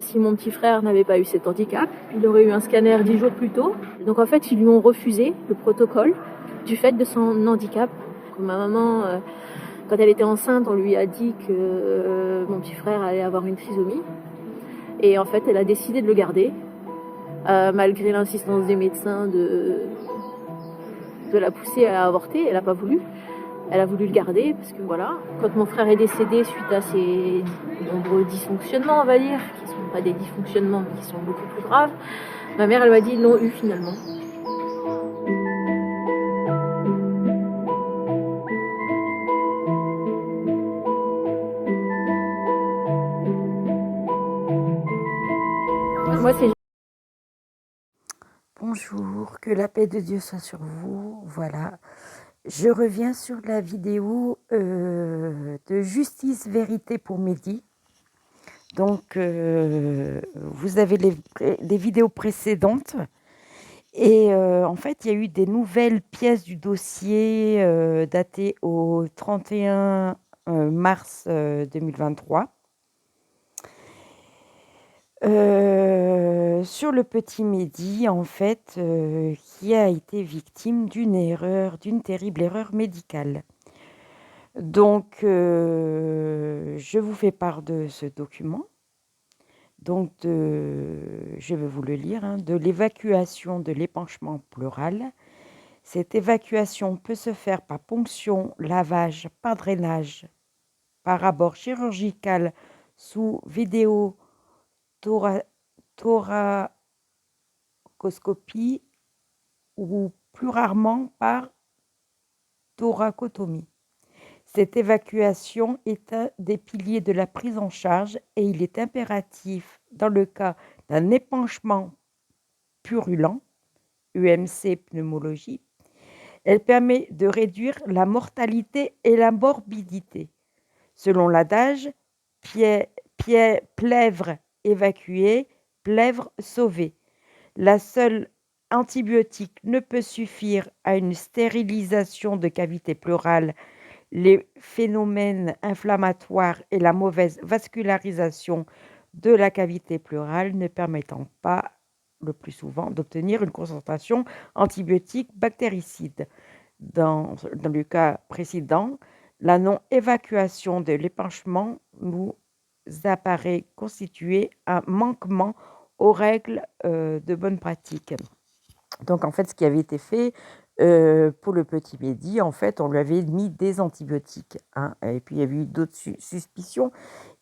Si mon petit frère n'avait pas eu cet handicap, il aurait eu un scanner 10 jours plus tôt. Donc en fait, ils lui ont refusé le protocole du fait de son handicap. Ma maman, quand elle était enceinte, on lui a dit que mon petit frère allait avoir une trisomie. Et en fait, elle a décidé de le garder, malgré l'insistance des médecins de la pousser à avorter. Elle n'a pas voulu. Elle a voulu le garder parce que voilà, quand mon frère est décédé suite à ses nombreux dysfonctionnements, on va dire, qui ne sont pas des dysfonctionnements, mais qui sont beaucoup plus graves, ma mère, elle m'a dit ils l'ont eu finalement. Moi, c'est... Bonjour, que la paix de Dieu soit sur vous. Voilà, je reviens sur la vidéo de Justice Vérité pour Mehdi. Donc, vous avez les vidéos précédentes. Et en fait, il y a eu des nouvelles pièces du dossier datées au 31 mars 2023. Sur le petit Mehdi, en fait, qui a été victime d'une terrible erreur médicale. Donc, je vous fais part de ce document. Donc, je vais vous le lire, hein, de l'évacuation de l'épanchement pleural. Cette évacuation peut se faire par ponction, lavage, par drainage, par abord chirurgical sous vidéo thoracoscopie ou plus rarement par thoracotomie. Cette évacuation est un des piliers de la prise en charge et il est impératif dans le cas d'un épanchement purulent, UMC pneumologie. Elle permet de réduire la mortalité et la morbidité. Selon l'adage, plèvre évacuée, plèvre sauvée. La seule antibiotique ne peut suffire à une stérilisation de cavité pleurale. Les phénomènes inflammatoires et la mauvaise vascularisation de la cavité pleurale ne permettant pas, le plus souvent, d'obtenir une concentration antibiotique bactéricide. Dans le cas précédent, la non-évacuation de l'épanchement nous apparaît constituer un manquement aux règles de bonne pratique. Donc, en fait, ce qui avait été fait pour le petit Mehdi, en fait, on lui avait mis des antibiotiques. Hein, et puis, il y avait eu d'autres suspicions.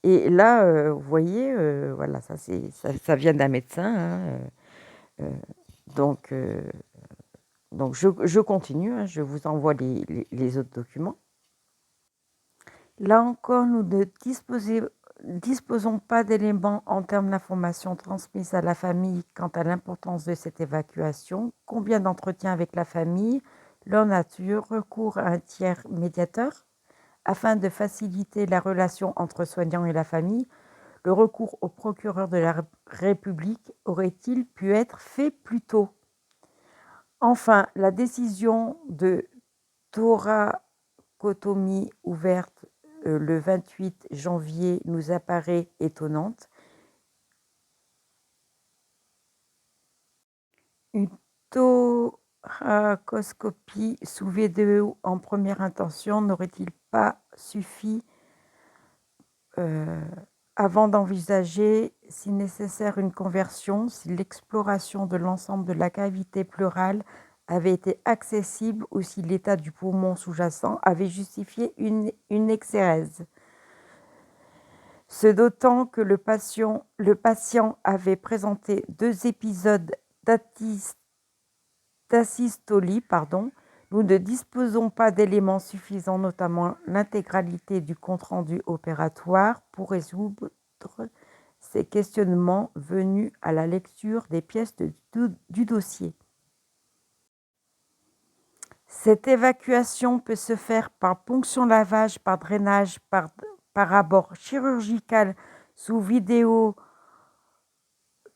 Et là, vous voyez, voilà, ça vient d'un médecin. Hein, donc, je continue. Hein, je vous envoie les autres documents. Là encore, nous ne disposons pas d'éléments en termes d'informations transmises à la famille quant à l'importance de cette évacuation, combien d'entretiens avec la famille, leur nature, recours à un tiers médiateur, afin de faciliter la relation entre soignants et la famille. Le recours au procureur de la République aurait-il pu être fait plus tôt? Enfin, la décision de thoracotomie ouverte le 28 janvier nous apparaît étonnante. Une thoracoscopie sous vidéo en première intention n'aurait-il pas suffi avant d'envisager, si nécessaire, une conversion, si l'exploration de l'ensemble de la cavité pleurale avait été accessible ou si l'état du poumon sous-jacent avait justifié une exérèse? Ce d'autant que le patient avait présenté 2 épisodes d'asystolie, nous ne disposons pas d'éléments suffisants, notamment l'intégralité du compte-rendu opératoire, pour résoudre ces questionnements venus à la lecture des pièces du dossier. Cette évacuation peut se faire par ponction-lavage, par drainage, par abord chirurgical sous vidéo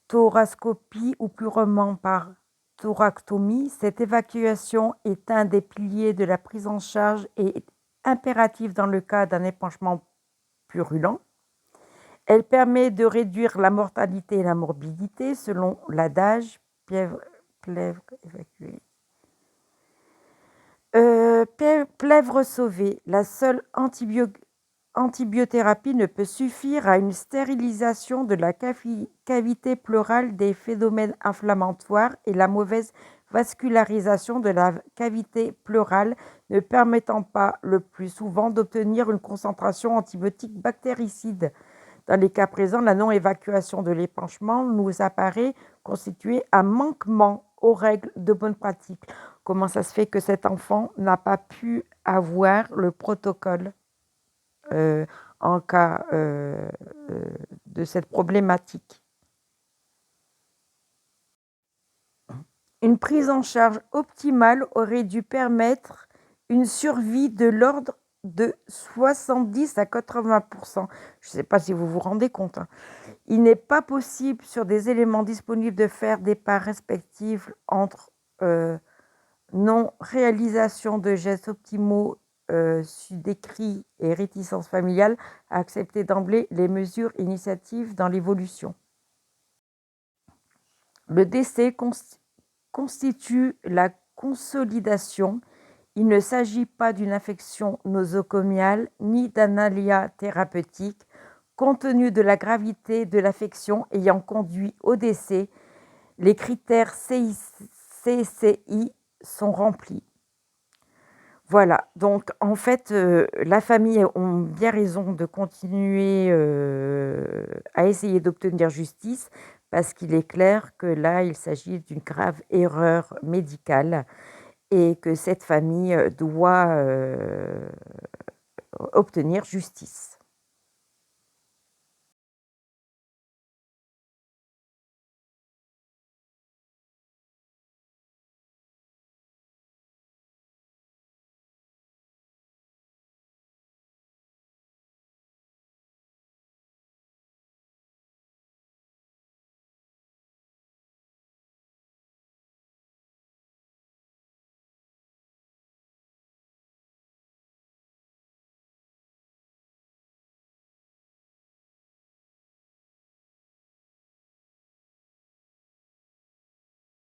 thoracoscopie ou purement par thoractomie. Cette évacuation est un des piliers de la prise en charge et est impérative dans le cas d'un épanchement purulent. Elle permet de réduire la mortalité et la morbidité selon l'adage plèvre évacuée. Plèvre sauvée, la seule antibiothérapie ne peut suffire à une stérilisation de la cavité pleurale des phénomènes inflammatoires et la mauvaise vascularisation de la cavité pleurale ne permettant pas le plus souvent d'obtenir une concentration antibiotique bactéricide. Dans les cas présents, la non-évacuation de l'épanchement nous apparaît constituer un manquement aux règles de bonne pratique. Comment ça se fait que cet enfant n'a pas pu avoir le protocole en cas de cette problématique? Une prise en charge optimale aurait dû permettre une survie de l'ordre de 70 à 80%. Je ne sais pas si vous vous rendez compte. Il n'est pas possible sur des éléments disponibles de faire des parts respectives entre non-réalisation de gestes optimaux décrits et réticence familiale à accepter d'emblée les mesures initiatives dans l'évolution. Le décès constitue la consolidation. Il ne s'agit pas d'une infection nosocomiale ni d'un aléa thérapeutique. Compte tenu de la gravité de l'affection ayant conduit au décès, les critères CCI sont remplis. Voilà, donc en fait, la famille ont bien raison de continuer à essayer d'obtenir justice parce qu'il est clair que là, il s'agit d'une grave erreur médicale et que cette famille doit obtenir justice.